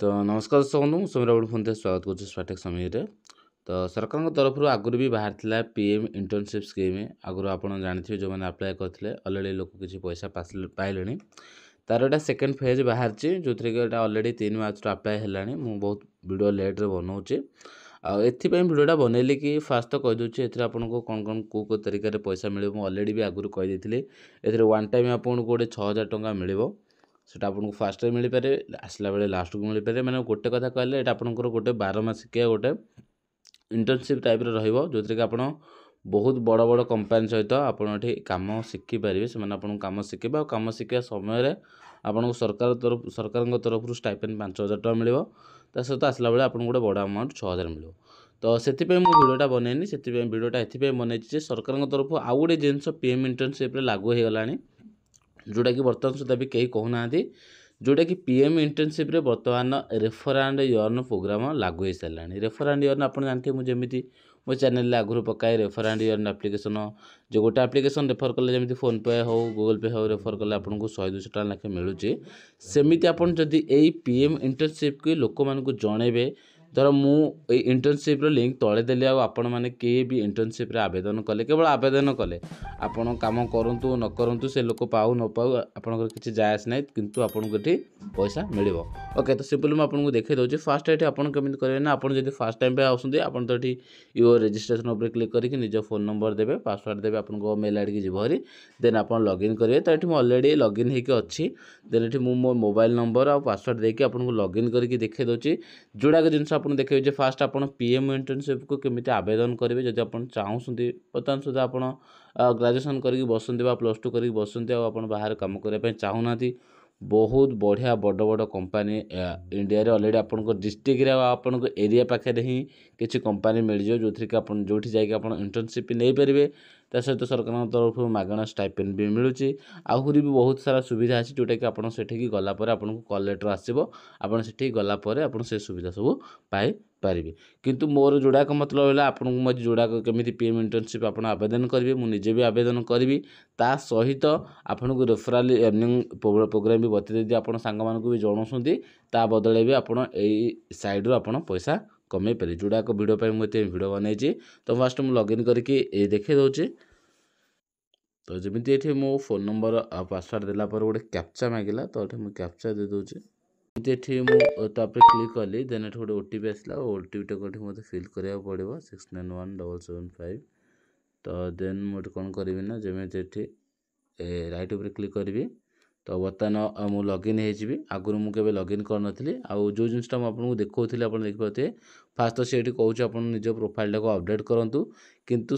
तो नमस्कार दर्शक बंधु समीर बाबू फोन स्वागत कर स्वाटेक समय तो सरकार तरफ आगुरी भी बाहर पीएम इंटर्नशिप स्कीम आगुरी आप जानते जो मैंने अप्लाई करते अलरेडी लोक किसी पैसा पाइले तार एटा सेकेंड फेज बाहर जो थी अलरेडी 3 मार्च अप्लाई है मुझे बहुत वीडियो लेट्रे बनाऊँगी आपाई भिडटा बनैली कि फास्ट तो कहीदे एथेर आपको कौन कौन कौ तरीके पैसा मिले मुझे अलरेडी भी आगुरी कहीदी ए वन टाइम आपको गोटे 6000 टंका मिल सेटा आपको फास्ट टाइम मिल पारे आसला बेले लास्ट को मिल पारे मैंने गोटे कथा कहले ये आपंकर गोटे 12 मासिकिया गोटे इंटर्नशिप टाइप रही जो थी कि आप बहुत बड़ बड़ कंपानी सहित आपड़ी कम शिखिपारे से कम शिखे और कम शिखा समय आपको सरकार तरफ स्टाइपेंड 5000 टका मिल सहित आसला बेले आपको गोटे बड़ अमाउंट 6000 मिल तो से भिडटा बनैनी से भिडटा ये बनई सरकार तरफ आउ गोटे जिनस पीएम इंटर्नशिप लागू हो गला जोटा कि बर्तमान सुधा भी कहीं कहूना जोटा कि पीएम इंटर्नशिप रे बर्तमान रेफर एंड अर्न प्रोग्राम लागू हो सारा रेफर एंड अर्न आप जानते मुझे मो चैनल आगुरी पकाए रेफर एंड अर्न एप्लिकेशन जो गोटे एप्लिकेशन रेफर कले जमी फोन पे हो गूगल पे हो रेफर कले आपको 100-200 टका लेखे मिलूँ सेमती आप पीएम इंटर्नशिप की लोक मानक जनइबे धर मुझे इंटर्नशिप लिंक तले देली आपण मैंने किए भी इंटर्नशिप रे आवेदन कले केवल आवेदन कले आपण काम करूँ न करूँ से लोक पाऊ न पाऊ आपंकर किसी जायस ना किंतु आपको ये पैसा मिल ओके तो सिंपल मुझे देखा दूसरी फास्ट ये आपड़ केमी करेंगे ना आप फास्ट टाइम पे आसते आप यो रजिस्ट्रेशन उपर क्लिक करके निज फोन नंबर देवे पासवर्ड देवे आपको मेल आईडी की जीव हरी देन आप लॉगिन करेंगे तो ये अलरेडी लॉगिन होगी अच्छी देन ये मो मोबाइल नंबर और पासवर्ड देके आपको लॉगिन करके देखा दूसरी जोड़ाक जिन आप देखिए फास्ट आप पीएम इंटर्नशिप को केमी आवेदन करेंगे जब आप चाहते बर्तमान सुधा आप ग्रेजुएशन करके बसते +2 करके बसते आप बाहर कम करने चाहूना बहुत बढ़िया बड़ बड़ कंपनी इंडिया रे अलरेडी आपन डिस्ट्रिक्ट आपन एरिया पाखे ही किसी कंपनी मिल जाए जो थी कि जो जाकि इंटर्नशिप नहीं पारे ता सहित सरकार तरफ मागणा स्टाइपेंड भी मिलूँ आहरी भी बहुत सारा सुविधा अच्छी जोटा कि आपड़ से गलापर आपको कॉल लेटर आसो आपड़ से गलापर आप सुविधा सब पाई पारे किंतु मोर जोड़ाक मतलब है आपको मुझे जोड़ाक केमी पीएम इंटर्नशिप आप आवेदन करेंगे मुझे भी आवेदन करी ता सहित आपको रेफराल अर्निंग प्रोग्राम भी बता दी आप सांग मानक भी जनाऊँ ता बदले भी आपड़ साइड रू आप पैसा कमे पारे जोड़ाक वीडियो पर मुझे वीडियो बनई तो फास्ट मुझे लॉगिन करके देखे दूसरी तो जमी ये मो फोन नंबर पासवर्ड देला गोटे कैप्चा मांगला तो ये मुझे कैप्चा दे दूसरी ये मुझे क्लिक कली देन गोटे ओटीपी आसला ओटीपी टा मत फिल करा पड़ो 691775 तो देन मुझे कौन करी ना जमी ये राइट उपर क्लिक करी तो बर्तमान मु लॉगिन हो आगुरी मुझे लॉगिन कर आउ जो जिनसा मुझे देखा आप देखिए फास्ट तो सी कौच आप निज प्रोफाइल को अपडेट करूँ किंतु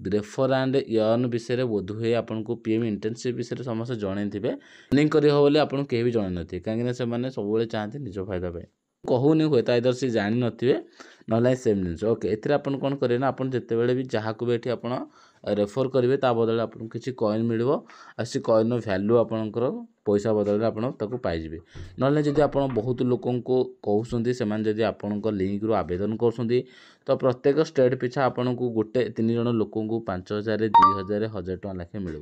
रेफर एंड अर्न विषय बोध हुए आपको पीएम इंटर्नशिप विषय समस्त जनइथे अर्निंग कर आपको कहीं भी जन थे कहीं सब चाहते निज फायदा पे कहूनी हुए तो इधर से जानी नथिबे ना सेम जिन ओके एथरे आपन कौन करें ना आपन जिते बेले भी जहाँ को भी ये आप रेफर करेंगे ता बदले आपको किसी कॉइन मिल से कॉइन वैल्यू आपंकर पैसा बदल आप पाइबे ना जब आप बहुत लोक कहते से जब आपण लिंक रू आवेदन कर तो प्रत्येक स्टेट पिछा आपन को गोटे 3 जन लोक 5000 2000 1000 टका लेखे मिल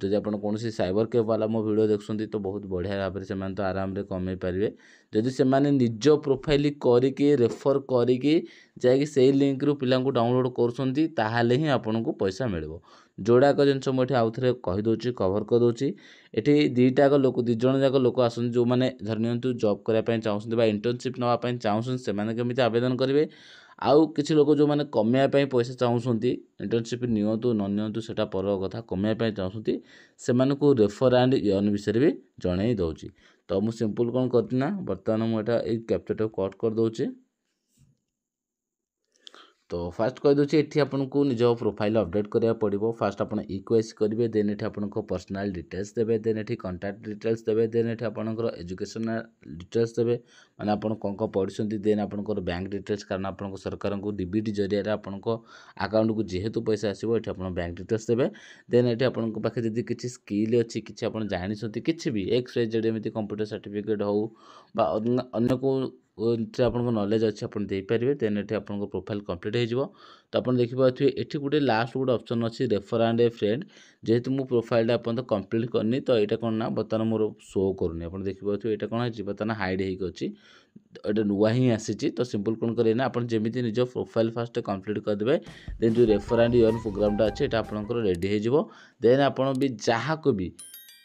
जदि आप कौन साइबर कैफ वाला मो वीडियो देखुं तो बहुत बढ़िया भाव में तो आराम से कमे पारे जदि से निज प्रोफाइल करके रेफर करके से लिंक रू पिला डाउनलोड कर आपन को पैसा मिल जोड़ाक जिनस मुझे आउ थे कहीदे कभर करदे ये दुईटाक लोक 2 जन जाक लोक आस जो मैंने धर नि जॉब करने चाहते इंटर्नशिप नापी चाहते से केमी आवेदन करेंगे आउ किसी लोग जो मैंने कमाई पैसा चाहते इंटर्नशिप नियंतु न नियंतु सेटा पर कथा कमाई चाहते से रेफर एंड अर्न विषय भी जन दूसरी तो मुझे सिंपल कौन करना बर्तमान मुझे कैप्चर कट कर दूसरी तो फास्ट कहीदे ये आपको निज प्रोफाइल अपडेट करा पड़ो फास्ट आप इक्वेस करेंगे देन ये आपको पर्सनल डिटेल्स देवे देन ये कंटाक्ट डिटेल्स देवे देन ये आपंकर एजुकेशनल डिटेल्स देवे मैंने आप कौन पढ़ी देन आपंकर बैंक डिटेल्स कारण आप सरकार को डीबीटी जरिया आपंक अकाउंट को जेहेतु पैसा आसो ये आप बैंक डिटेल्स देवे देन ये आपंक पाखे जब किसी स्किल अच्छी किसी आप जानते किसी भी XYZ जमी कंप्यूटर सर्टिफिकेट हो अन्य को आपको नॉलेज अच्छे आप देपारे देन ये आप प्रोफाइल कंप्लीट हो तो आप देखिए ये गोटे लास्ट गोटे ऑप्शन अच्छी रेफर एंड ए फ्रेंड जेहेतु मो प्रोफाइल आप कंप्लीट करनी तो यहाँ कौन ना बर्तमान मोर शो करूनी आप देखिए यहाँ कौन है बर्तमान हाइड होगी एटा नुआ ही आसी तो सिंपल कौन करें ना आप जमी निज प्रोफाइल फास्ट कंप्लीट करदे देन जो रेफर एंड अर्न प्रोग्रामटा अच्छे यहाँ आपंकर रेडी हो देन आपड़ भी जहाँ को भी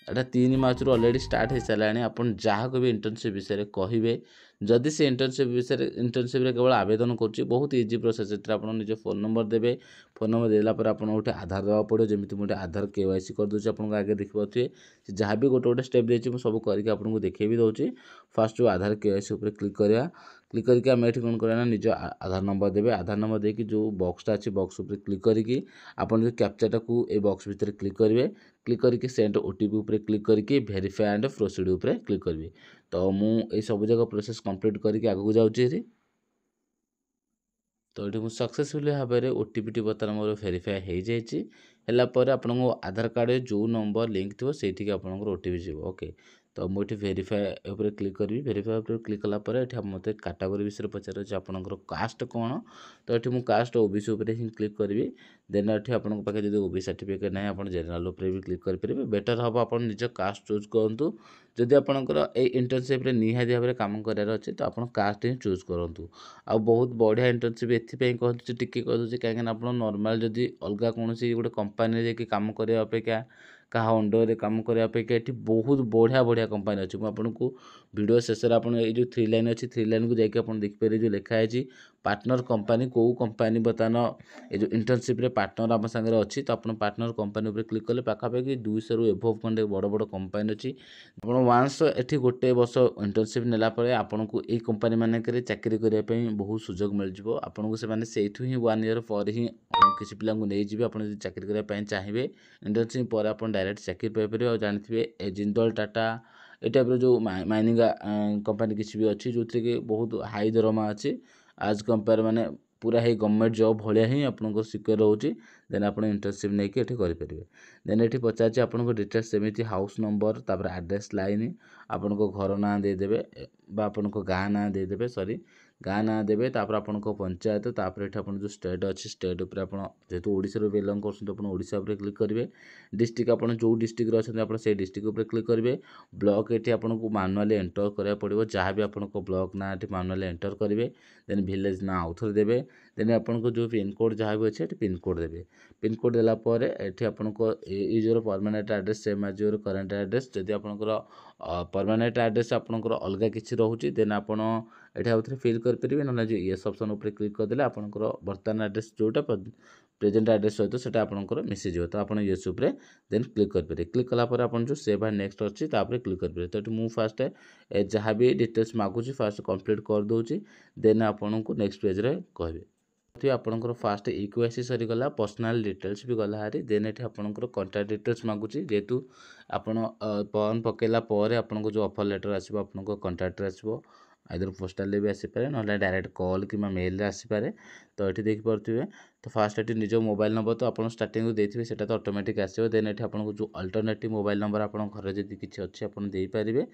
एटा 3 मार्च अलरेडी स्टार्ट हो सारे आप जहाँ को भी इंटर्नशिप विषय में कहे जदि से इंटर्नशिप विषय इंटर्नशिप केवल आवेदन कर बहुत इजी प्रोसेस आप निज फोन नंबर देवे फोन नंबर देलापर आप गोटे आधार देवा पड़ो जमी मुझे आधार KYC करदे आपको आगे देखिए जहाँ भी गोटे गोटे स्टेप देती सब करके आपको देखे भी दूसरी फास्ट जो आधार KYC उपर क्लिक करवा क्लिक करके आम ये कौन करना निज आधार नंबर देवे आधार नंबर देकी जो बक्सटा अच्छी बक्स उपर क्लिक करके आपन जो कैप्चाटा को ए बक्स भितर क्लिक करेंगे क्लिक करके सेंड OTP उपर क्लिक करके वेरीफाई एंड प्रोसीड उपर क्लिक करेंगे तो मुझे सब जगह प्रोसेस कंप्लीट करके आगू जाऊँगी तो ये मुझे सक्सेसफुली भाव में OTP टी बर्तमान मोर वेरीफाई हो जापर आपको आधार कार्ड जो नंबर लिंक थो से आपंकर OTP जी ओके तो मुझे वेरीफाई उपर क्लिक करी वेरीफाई उपर क्लिक कलापर ये मत कैटेगरी विषय पचार आपंकर कास्ट कौन तो ये मुझे कास्ट OBC उपर ही क्लिक करी देन ये आपको पाखे जो OBC सर्टिफिकेट ना आप जेनराल उपर भी क्लिक करेंगे बेटर हम आप निज कास्ट चूज करूँ जदि आपंकर ये इंटर्नशिप निहाती भाव में कम करार अच्छे तो आप कास्ट ही चूज करूँ आ बहुत बढ़िया इंटर्नशिप एपाई कहूँ टी कही कहीं आप नॉर्मल जदि अलग कौन गोटे कंपानी जाकि कम करने अपेक्षा क्या अंडर कम करने अपेक्षा ये बहुत बढ़िया बढ़िया कंपानी अच्छी मुझे वीडियो शेष आप जो 3 लाइन अच्छी 3 लाइन को जाकि आप देखिपारे जो लिखाई पार्टनर कंपानी कौ कंपानी बर्तमान ये जो इंटर्नशिप रे पार्टनर आम सागर अच्छी तो आप पार्टनर कंपानी उपर क्लिक कले पाखापाखि 200 रु एभव खंडे बड़ बड़ कंपानी अच्छी आप वांस ये गोटे वर्ष इंटर्नशिप नेलापर आपन को यही कंपानी मानक चाकरी करने बहुत सुजोग मिल जाव आपन को से ही 1 ईयर पर ही किसी पिला नहीं जी आप चाकरी करने चाहिए इंटर्नशिप पर आप डायरेक्ट चाकरी पाइपर और जानते जिंदल टाटा ये टाइप जो माइनिंग कंपानी किसी भी अच्छी जो थी कि बहुत हाई दरमा अच्छी आज कंपेयर माने पूरा ही गवर्नमेंट जॉब भाया ही आपको सिक्योर रोचे देन आप इंटर्नशिप नहीं कि करेंगे देन ये पचार आपको डिटेल्स सेमती हाउस नंबर तापर एड्रेस लाइन आपण घर ना देदेवे आपन गाँ ना देदेवे सॉरी गाँ ना देवे तापर आपन पंचायत तापर ये जो स्टेट अच्छी स्टेट उपर आप जेहतु ओडिशा बिलंग कर ओडिशा उपर क्लिक करेंगे डिस्ट्रिक्ट आप जो डिस्ट्रिक्ट अच्छे आप डिस्ट्रिक्ट उपर क्लिक करेंगे ब्लॉक ये आपको मानुआली एंटर करा पड़ो जहाँ भी आप ब्लॉक ना ये मानुआली एंटर करेंगे देन विलेज ना आउ थे देवे देन आपको जो पिनकोड जहाँ भी अच्छे पिनकोड देवे पिनकोड देलापर ये आपको is your permanent address same as your current address जदि आपंकर परमानेंट एड्रेस आपंकर अलग किसी रोचे देन आप ये फिल करेंगे ना जो येस ऑप्शन उपर क्लिक करदे आपंकर बर्तमान एड्रेस जोटा प्रेजेंट एड्रेस सहित से आपंकर मिसीज तो आप येस उपर देन क्लिक करेंगे क्लिक कलापर आप जो सेव एंड नेक्स्ट अच्छी क्लिक करेंगे तो ये मुझे फास्ट जहाँ भी डिटेल्स मागुची फास्ट कंप्लीट कर दूसरी देन आपको नेक्स्ट पेज रे कहबे आपंकर फास्ट EQIC सरीगला पर्सनाल डिटेल्स भी गला हारी देन ये आपंकर कंटाक्ट डिटेल्स मागुची जेहेतु आपन फॉर्म पकेला पर आपको जो ऑफर लेटर आसो आपको कंटाक्ट आसो आइदर पोस्टाल भी आसीपे ना डायरेक्ट कॉल कि मेल आसीपे तो ये देखिपे तो फास्ट ये निज मोबाइल नंबर तो आप स्टार्टिंग देते से तो ऑटोमेटिक आसो देन ये आपको जो अल्टरनेटिव मोबाइल नंबर आप घर जब किसी अच्छे आप देपारे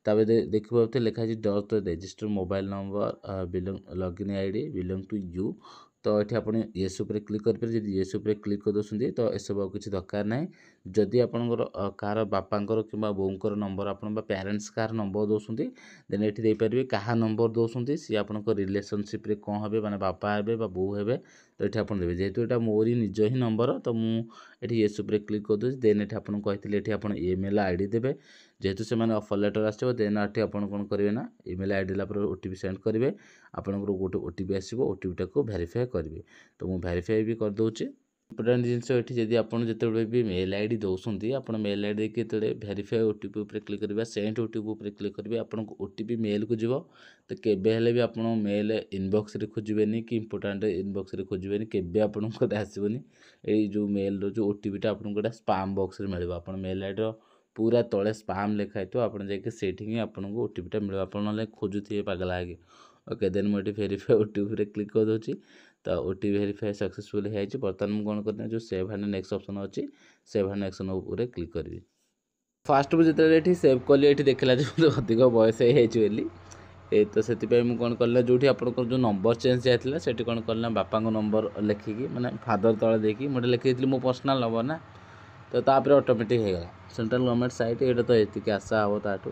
तब देखिए लिखाई डट register mobile number belong login ID belong to you तो ये आप येस उपर क्लिक करेंगे जब येस उपर क्लिक कर दे तो यह सब किसी दरकार ना जदि आपंकर कार बापांकर कि बोर नंबर आप पेरेन्ट्स कार नंबर दौरान देन ये देपारे क्या नंबर दौरान सी आप रिलेसनशिप कौन हे माने बापा हे बो हे तो ये आप देते जेहेतु यहाँ मोरी निज ही नंबर तो मुझे येस उपर क्लिक कर दूसरी देन ये आपको कही ये आप ईमेल ID देवे जेहेतु से ऑफर लेटर आसो देन ये आप कौन करेंगे ना ईमेल ID देलापर OTP सेंड करेंगे आपंकर गोटे OTP आसो OTP टाक वेरीफाई करेंगे तो मुझे वेरीफाई भी कर दूसरी इम्पोर्टाट जिनस ये जब आप जो भी मेल ID दौरान आप मेल ID देखिए जो वेरीफाई OTP उपर क्लिक करेंगे सेंड OTP उपर क्लिक करेंगे आपको OTP मेल को जीव तो केबे भी आप मेल इनबॉक्स रे खोजबेनी कि इम्पोर्टाट इनबॉक्स रे खोजबेनी केबे आपको आसबनी ये जो मेल जो OTP टा आपको स्पाम बॉक्स रे मिल आप मेल ID पूरा तले स्पाम लिखाई तो आप जाकि आपको OTP टा मिल आप खोजुए पागला आगे ओके देन मुझे वेरीफाई OTP क्लिक कर दूसरी तो OTP वेरीफाई सक्सेसफुल है बर्तमान मुझे कौन करना जो सेव एंड नेक्स्ट ऑप्शन अच्छी सेव एंड नेक्स्ट उपर क्लिक करी फास्ट मुझे ये सेव कली ये देखला जो अधिक बयस होली तो से मुझे कौन कला जो आप जो नंबर चेंज जाता है से कौन कला बापा नंबर लिखिकी मैंने फादर तले देखिए मुझे लिखी थी मो पर्सनाल नंबर ना तो ऑटोमेटिक होगा सेंट्रल गवर्नमेंट साइट ये तो ये आशा हे ताठू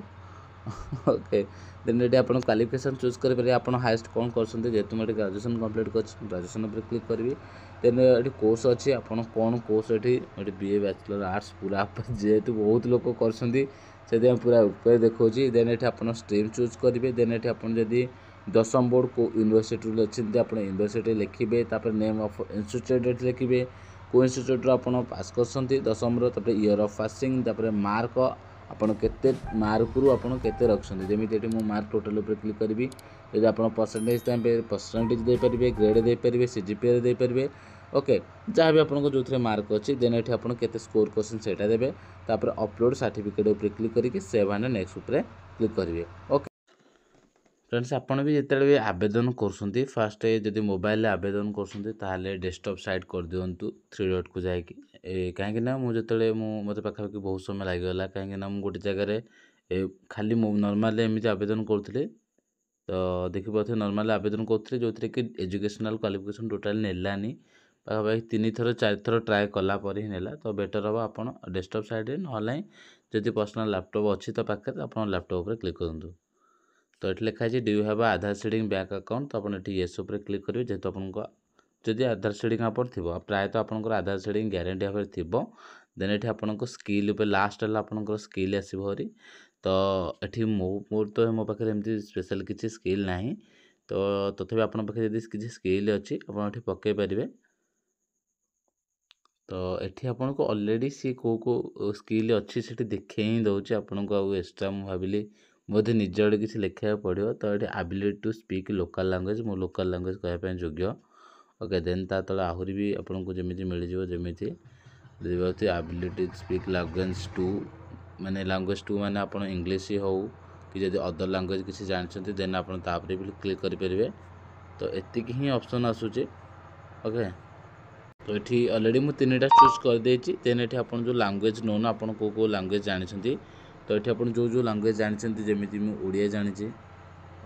ओके देन ये आप क्वालिफिकेशन चूज करेंगे आप हाएस्ट कौन कर जेहतु मुझे ग्रेजुएशन कंप्लीट कर ग्रेजुएशन उपर क्लिक करी देन ये कोर्स अच्छी आप कौन कोर्स ये बीए बैचलर आर्ट्स पूरा जेहेतु बहुत लोग कर पूरा ऊपर देखा देन ये आप स्ट्रीम चूज करेंगे देन ये आप दशम बोर्ड को यूनिवर्सिटी अच्छे आप यूनिवर्सिटी लिखिए नेम ऑफ इंस्टीट्यूट लिखिए को इंस्टीट्यूट आप पास कर दशम ईयर ऑफ पासिंग मार्क आपड़ केते मार्क रु आपड़ केते रखुच्च जमी मु मार्क टोटाल उपर क्लिक करी जब आप परसेंटेज परसेंटेज देपारे ग्रेड देपारे सीजीपीए देपारे ओके जहाँ भी आपको जो थे मार्क अच्छी देन ये आप स्कोर क्वेश्चन से देते अपलोड सर्टिफिकेट उपर क्लिक करके सेव एंड नेक्स्ट उपर क्लिक करेंगे ओके फ्रेंड्स आपड़ भी जिते भी आवेदन कर फास्ट जब मोबाइल आवेदन कर डेस्कटॉप साइट कर दिंतु 3 डॉट को जाकि कहीं मुझे मत पाखापाखि बहुत समय लगिगला कहीं गोटे जगह खाली नॉर्मल एमती आवेदन करुँगी तो देखिए नॉर्मल आवेदन करुँगी जो थी कि एजुकेशनल क्वालिफिकेशन टोटाल नेलानी पाखापाखि 3 थर 4 थर ट्राए कलापर ही नेला तो बेटर हम आप डेस्कटॉप साइट ना जब पर्सनल लैपटॉप अच्छी तो पाखे आप लैपटॉप पर क्लिक करूँ तो ये लिखाई do you have Aadhaar seeding bank account तो आपड़ ये येस उपर क्लिक करेंगे जेहतु आपको जदि आधार सीडिंग आप प्रायतः आपंकर आधार सीडिंग ग्यारंटी भाव में थी देन ये आपको स्किल लास्ट है आपंकर स्किल आसरी तो ये मोर तो मो पाखे एमती स्पेशल किसी स्किल ना तो तथापि आप किसी स्किल अच्छी आप पकई पारे तो ये आपको ऑलरेडी सी को स्किल अच्छी से देखे ही दूसरी आपको आउ एक्सट्रा मुझे भाविली मुझे निज आड़े किसी लिखा पड़ो तो ये ability to speak local language मो लोकल लैंग्वेज कहवाई योग्य ओके देन ता तले आहरी भी आपको जमी मिल जमी एबिलिटी टू स्पीक लैंग्वेज टू माने लैंग्वेज टू माने आप इंग्लीश हो कि जब अदर लैंग्वेज किसी जानते देन आप भी क्लिक करेंगे तो एतिक ही ऑप्शन आसूचे ओके तो ये ऑलरेडी मुझे 3टा चूज कर देती देन ये आप जो लैंग्वेज नोन आप लैंग्वेज जानते तो ये आप जो लैंग्वेज जानते जमी मुझे जानी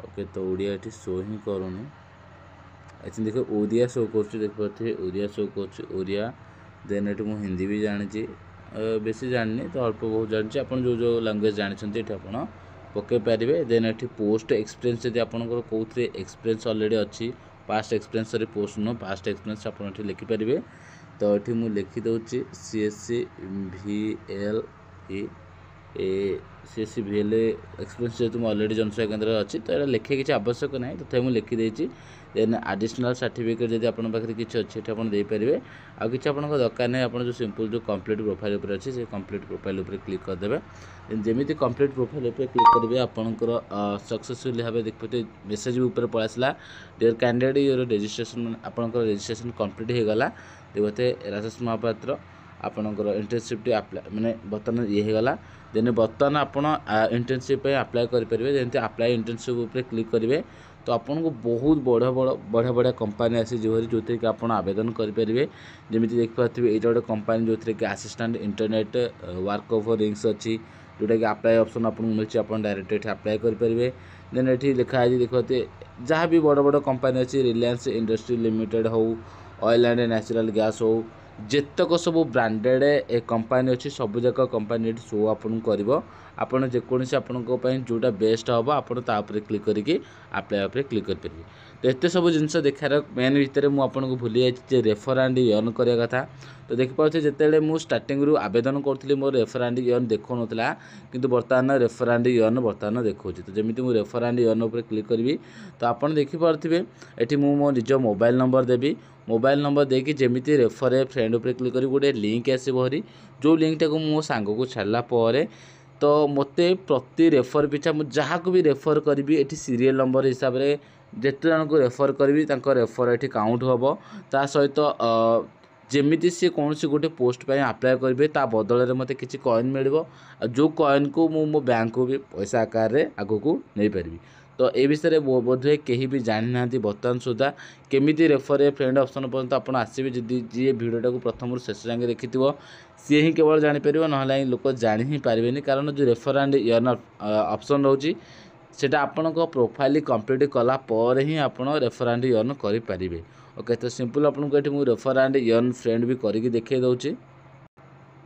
ओके तो ओडिया ये शो ही करूनी आई देखो ओडिया शो कर ओडिया शो कर देन ये मुझे हिंदी भी जानी बेसी जानी तो अल्प बहुत जानी आप जो लैंग्वेज जानते ये आप पकई पारे देन ये पोस्ट एक्सपीरियंस जब आपंकर कौन एक्सपीरियंस ऑलरेडी अच्छी पास्ट एक्सपीरियंस सॉरी पोस्ट नुह पास्ट एक्सपीरियंस आप लिखिपारे तो ये मुझे लिखिदे CSC VL CSC VL experience जेहतु मुझे ऑलरेडी जनसेवा केन्द्र अच्छी तो ये लिखे किसी आवश्यक ना तो मुझे लिखिदे देन एडिशनल सर्टिफिकेट जब आप किसी अच्छे आप देपारे आ कि आप दरकार नहीं आप जो सिंपल जो कंप्लीट प्रोफाइल उपर अच्छी से कंप्लीट प्रोफाइल उपर क्लिक करदे जमी कंप्लीट प्रोफाइल उपर क्लिक करेंगे आपंकर सक्सेसफुली भाव देखते मेसेज ऊपर पलि आसला डियर कैंडिडेट योर रजिस्ट्रेशन आपंकर रजिस्ट्रेशन कंप्लीट हो गला देखते राजेश महापात्र आपंकर इंटर्नशिप अप्लाई माने बर्तमान ये होगा देन बर्तमान आप इंटर्नशिप अप्लाई करेंगे जमी अप्लाई इंटर्नशिप उपर क्लिक करेंगे तो आपको बहुत बढ़िया बढ़िया कंपनी आसी जो थी कि आप आवेदन करेंगे जमी देखिए ये गोटे कंपनी जो थी कि असिस्टेंट इंटरनेट वर्क ऑफरिंग्स अच्छी जोटा कि अप्लाई ऑप्शन आपको मिलती आप डायरेक्ट ये अप्लाई करेंगे देन ये लिखाई देखते जहाँ भी बड़ बड़ कंपनी अच्छी रिलायंस इंडस्ट्री लिमिटेड हो ऑयल एंड नेचुरल गैस हो जेतक सब ब्रांडेड ए कंपनी अच्छी सबूक कंपनी शो आपन कर जेकोसी आपंपाई जोटा बेस्ट हम आप क्लिक करके अप्लाई उपर क्लिक करेंगे तो ये सब जिनस देखार मेन भितर मुझे भूली जाए रेफर एंड अर्न करने कथा तो देखिए जिते मुझे स्टार्टिंग रू आवेदन करी मोर रेफर एंड अर्न देखा ना कि बर्तमान रेफर एंड अर्न बर्तमान देखा तो जमी मुझे रेफर एंड अर्न उपर क्लिक करी तो आपड़ देखिपे ये मो निज मोबाइल नंबर देवी मोबाइल नंबर देकी जमी रेफर ए फ्रेंड उपर क्लिक कर गोटे लिंक आसरी जो लिंकटा को मो सांग को छाड़ा तो मते प्रति रेफर पिछा मुझे जहाँ को भी रेफर करी ये सीरियल नंबर हिसाब से जिते जन को रेफर करी रेफर ये काउंट हम ता सहित जमी सी कौन सी गोटे पोस्ट पर अप्लाई करेंगे ता बदल मत कि कॉइन मिल जो कॉइन को मो बैंक को भी पैसा आकार में आग को नहीं पारि तो ये विषय में बोधे कहीं भी जानी ना बर्तमान सुधा केमी रेफर ए फ्रेंड ऑप्शन पर्यंत आप आसवे जी भिडियोटा को प्रथम शेष जाए देखी सी ही केवल जापर ना लोक जानी ही पारे कारण जो रेफर एंड अर्न ऑप्शन रोचे सेटा आपण प्रोफाइल कंप्लीट कलापर ही आप रेफर एंड अर्न करेंगे ओके तो सिंपल आपको ये रेफर एंड अर्न फ्रेंड भी करके देखे दूचे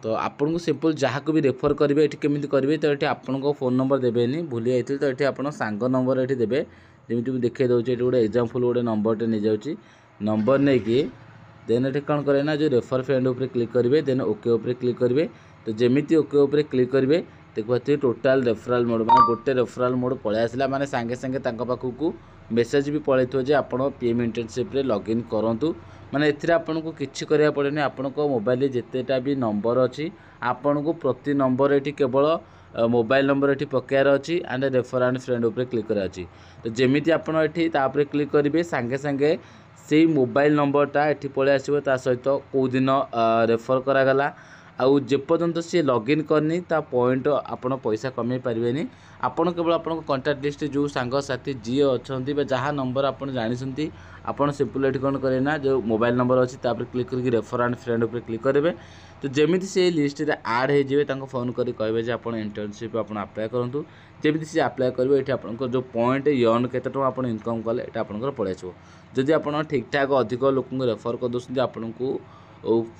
तो आपको सिंपल जहाँ को भी रेफर करेंगे ये केमी करेंगे तो ये आपको फोन नंबर देवेनि भूली जाइए तो ये आप सांग नंबर ये देवे जमी देखा दूसरे ये गोटे एग्जाम्पल गोटे नंबरटे नहीं जाऊँगी नंबर नहीं कि देन ये कौन करें ना जो रेफर फ्रेंड उपर क्लिक करेंगे देन ओके उपर क्लिक करेंगे तो जमी ओके उपर क्लिक करेंगे देखिए टोटाल रेफराल मोड मैंने गोटे रेफराल मोड पलि आसला माने सांगे सांगे पाखक मेसेज भी पलि थो आप पीएम इंटर्नशिप लॉगिन करूँ माने एथिरे आपनको किछि करिया पड़ेनी आपनको मोबाइल जितेटा भी नंबर अच्छी आपनको प्रति नंबर ये केवल मोबाइल नंबर ये पकेयार अच्छी एंड रेफर एंड फ्रेंड उपर क्लिक करार अच्छी तो जमी आपड़ ये क्लिक करेंगे सांगे सांगे से मोबाइल नंबरटा ये पलि आसो ता सहित कौ दिन रेफर करागला आउ जेपर्यंत सी लॉगिन करनी ता पॉइंट आपण पैसा कमे पारे आपन केवल आपन कॉन्टैक्ट लिस्ट जो सांगसाथी जी अच्छा जहाँ नंबर आप जानी आपन सिंपल ये कौन करें ना जो मोबाइल नंबर अच्छी तापर क्लिक करके रेफर एंड फ्रेंड उपर क्लिक करेंगे तो जमी से लिस्ट रे ऐड हो फोन कर कहे आप इंटर्नशिप आप अप्लाई करूँ जमी सी अप्लाई करेंगे ये आप जो पॉइंट यर्न केते टका आप इनकम कले ये आपंकर पलि आसो जदि आप ठीक ठाक अधिक लोक रेफर कर दूसरी आपको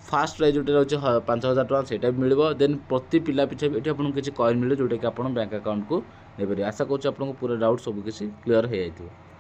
फास्ट प्राइज जो रोचे 5000 टका से मिल देन प्रति पिला पिछा भी ये आपको किसी कॉइन मिले जोटा कि आप बैंक अकाउंट को नहीं पारे आशा करूँ आपको पूरा डाउट सब किसी क्लीयर हो जाए।